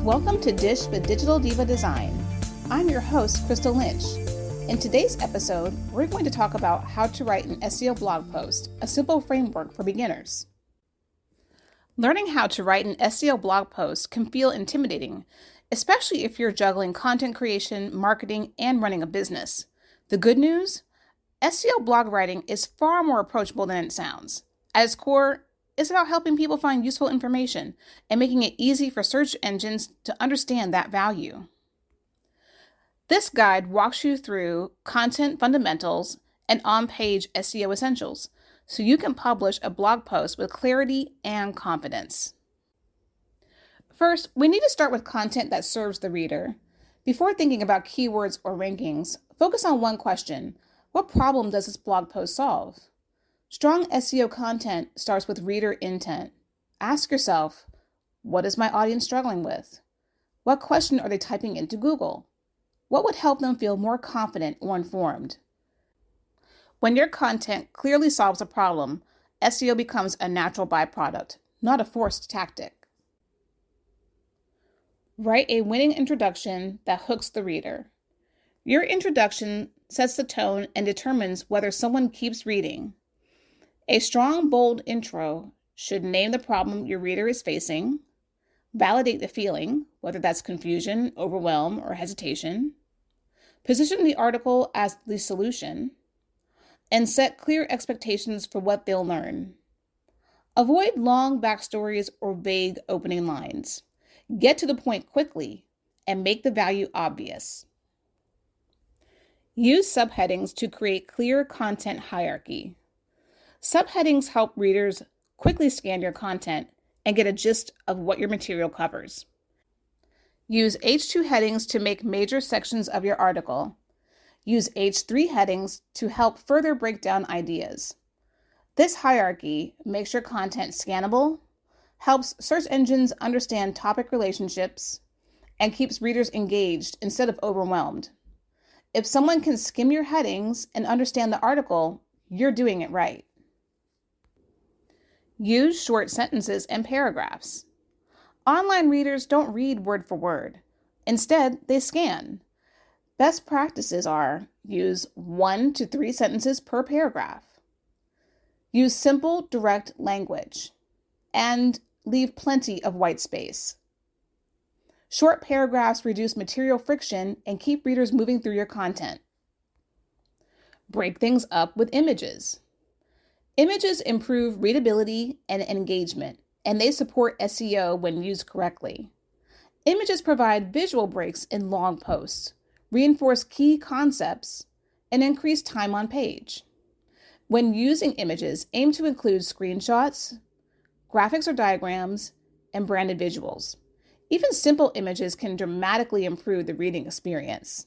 Welcome to Dish with Digital Diva Design. I'm your host, Crystal Lynch. In today's episode, we're going to talk about how to write an SEO blog post, a simple framework for beginners. Learning how to write an SEO blog post can feel intimidating, especially if you're juggling content creation, marketing, and running a business. The good news? SEO blog writing is far more approachable than it sounds. At its core, it's about helping people find useful information and making it easy for search engines to understand that value. This guide walks you through content fundamentals and on-page SEO essentials, so you can publish a blog post with clarity and confidence. First, we need to start with content that serves the reader. Before thinking about keywords or rankings, focus on one question: what problem does this blog post solve? Strong SEO content starts with reader intent. Ask yourself, what is my audience struggling with? What question are they typing into Google? What would help them feel more confident or informed? When your content clearly solves a problem, SEO becomes a natural byproduct, not a forced tactic. Write a winning introduction that hooks the reader. Your introduction sets the tone and determines whether someone keeps reading. A strong, bold intro should name the problem your reader is facing, validate the feeling, whether that's confusion, overwhelm, or hesitation, position the article as the solution, and set clear expectations for what they'll learn. Avoid long backstories or vague opening lines. Get to the point quickly and make the value obvious. Use subheadings to create clear content hierarchy. Subheadings help readers quickly scan your content and get a gist of what your material covers. Use H2 headings to make major sections of your article. Use H3 headings to help further break down ideas. This hierarchy makes your content scannable, helps search engines understand topic relationships, and keeps readers engaged instead of overwhelmed. If someone can skim your headings and understand the article, you're doing it right. Use short sentences and paragraphs. Online readers don't read word for word. Instead, they scan. Best practices are: use 1 to 3 sentences per paragraph. Use simple, direct language. And leave plenty of white space. Short paragraphs reduce material friction and keep readers moving through your content. Break things up with images. Images improve readability and engagement, and they support SEO when used correctly. Images provide visual breaks in long posts, reinforce key concepts, and increase time on page. When using images, aim to include screenshots, graphics or diagrams, and branded visuals. Even simple images can dramatically improve the reading experience.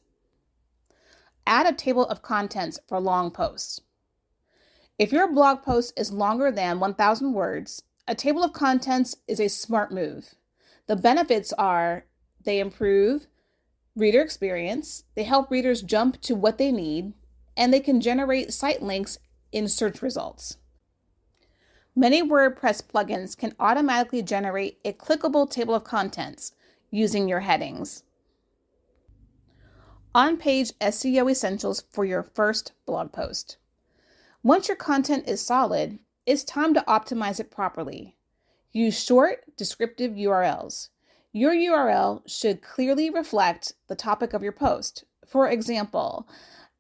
Add a table of contents for long posts. If your blog post is longer than 1,000 words, a table of contents is a smart move. The benefits are they improve reader experience, they help readers jump to what they need, and they can generate site links in search results. Many WordPress plugins can automatically generate a clickable table of contents using your headings. On-page SEO essentials for your first blog post. Once your content is solid, it's time to optimize it properly. Use short, descriptive URLs. Your URL should clearly reflect the topic of your post. For example,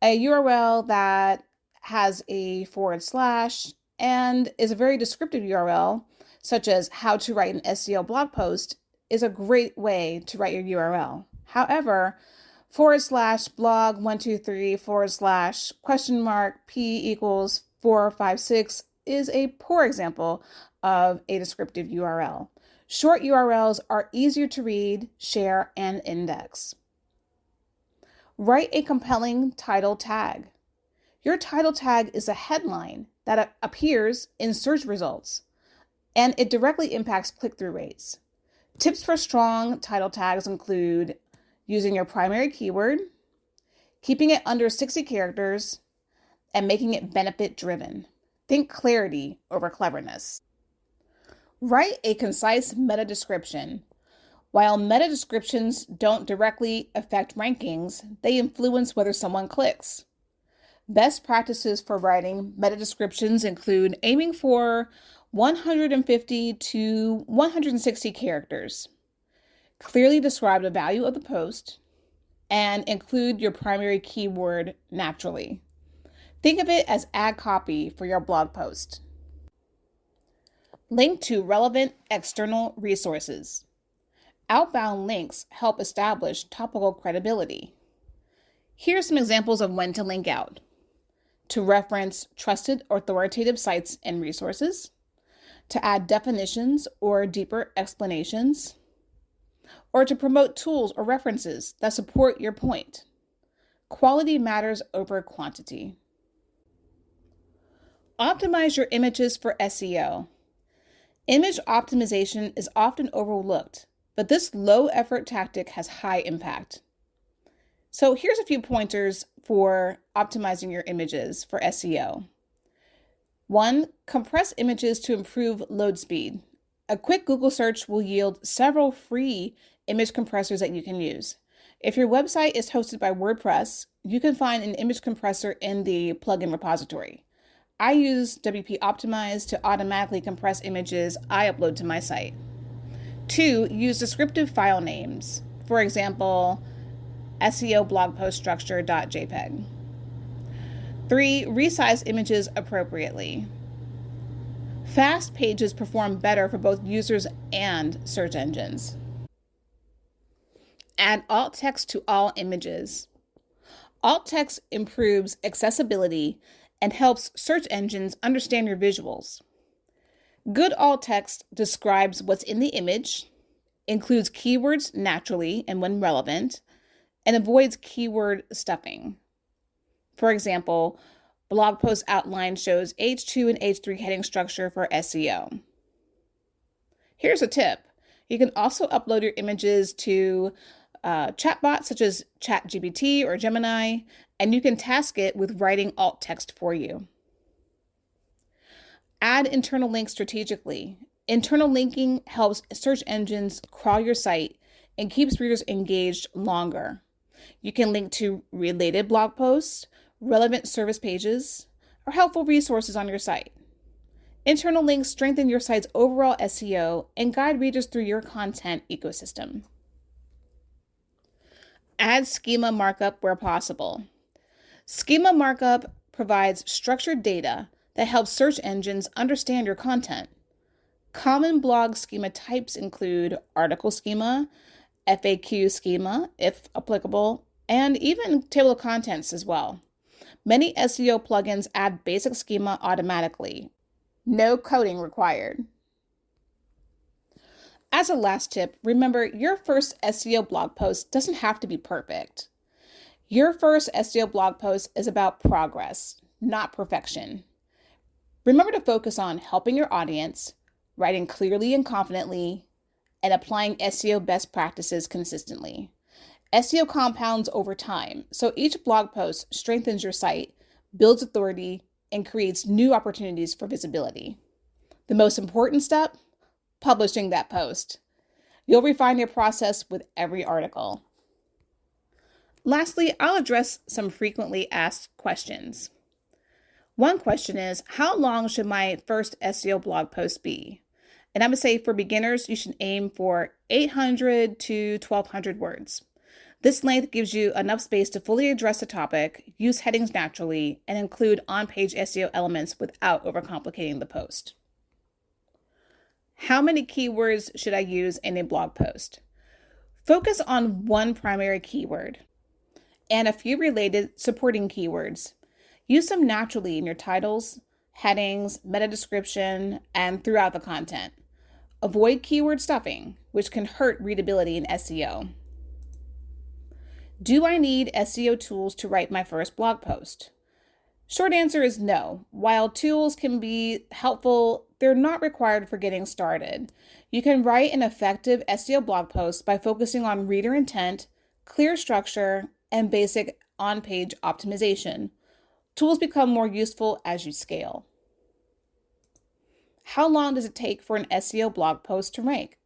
a URL that has a / and is a very descriptive URL, such as how to write an SEO blog post, is a great way to write your URL. However, /blog123 / P equals 456 is a poor example of a descriptive URL. Short URLs are easier to read, share, and index. Write a compelling title tag. Your title tag is a headline that appears in search results, and it directly impacts click-through rates. Tips for strong title tags include using your primary keyword, keeping it under 60 characters, and making it benefit-driven. Think clarity over cleverness. Write a concise meta description. While meta descriptions don't directly affect rankings, they influence whether someone clicks. Best practices for writing meta descriptions include aiming for 150 to 160 characters. Clearly describe the value of the post and include your primary keyword naturally. Think of it as ad copy for your blog post. Link to relevant external resources. Outbound links help establish topical credibility. Here's some examples of when to link out. To reference trusted authoritative sites and resources, to add definitions or deeper explanations, or to promote tools or references that support your point. Quality matters over quantity. Optimize your images for SEO. Image optimization is often overlooked, but this low-effort tactic has high impact. So here's a few pointers for optimizing your images for SEO. 1. Compress images to improve load speed. A quick Google search will yield several free image compressors that you can use. If your website is hosted by WordPress, you can find an image compressor in the plugin repository. I use WP Optimize to automatically compress images I upload to my site. 2. Use descriptive file names. For example, SEO blog post structure.jpg. 3. Resize images appropriately. Fast pages perform better for both users and search engines. Add alt text to all images. Alt text improves accessibility and helps search engines understand your visuals. Good alt text describes what's in the image, includes keywords naturally and when relevant, and avoids keyword stuffing. For example, blog post outline shows H2 and H3 heading structure for SEO. Here's a tip. You can also upload your images to chatbots such as ChatGPT or Gemini, and you can task it with writing alt text for you. Add internal links strategically. Internal linking helps search engines crawl your site and keeps readers engaged longer. You can link to related blog posts, relevant service pages, or helpful resources on your site. Internal links strengthen your site's overall SEO and guide readers through your content ecosystem. Add schema markup where possible. Schema markup provides structured data that helps search engines understand your content. Common blog schema types include article schema, FAQ schema, if applicable, and even table of contents as well. Many SEO plugins add basic schema automatically. No coding required. As a last tip, remember your first SEO blog post doesn't have to be perfect. Your first SEO blog post is about progress, not perfection. Remember to focus on helping your audience, writing clearly and confidently, and applying SEO best practices consistently. SEO compounds over time, so each blog post strengthens your site, builds authority, and creates new opportunities for visibility. The most important step? Publishing that post. You'll refine your process with every article. Lastly, I'll address some frequently asked questions. One question is, how long should my first SEO blog post be? And I would say for beginners, you should aim for 800 to 1200 words. This length gives you enough space to fully address the topic, use headings naturally, and include on-page SEO elements without overcomplicating the post. How many keywords should I use in a blog post? Focus on one primary keyword and a few related supporting keywords. Use them naturally in your titles, headings, meta description, and throughout the content. Avoid keyword stuffing, which can hurt readability in SEO. Do I need SEO tools to write my first blog post? Short answer is no. While tools can be helpful, they're not required for getting started. You can write an effective SEO blog post by focusing on reader intent, clear structure, and basic on-page optimization. Tools become more useful as you scale. How long does it take for an SEO blog post to rank?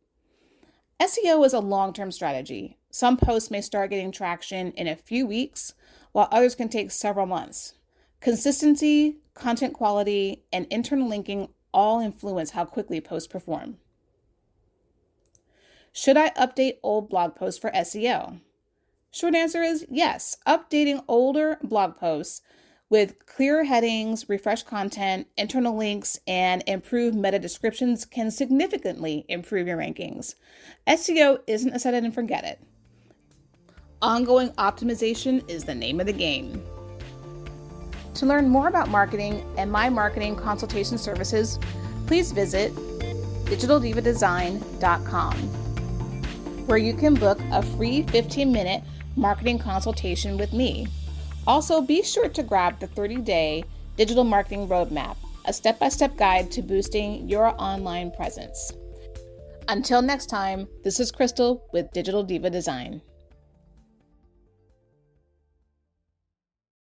SEO is a long-term strategy. Some posts may start getting traction in a few weeks, while others can take several months. Consistency, content quality, and internal linking all influence how quickly posts perform. Should I update old blog posts for SEO? Short answer is yes. Updating older blog posts with clearer headings, refreshed content, internal links, and improved meta descriptions can significantly improve your rankings. SEO isn't a set it and forget it. Ongoing optimization is the name of the game. To learn more about marketing and my marketing consultation services, please visit digitaldivadadesign.com, where you can book a free 15-minute marketing consultation with me. Also, be sure to grab the 30-day Digital Marketing Roadmap, a step-by-step guide to boosting your online presence. Until next time, this is Crystal with Digital Diva Design.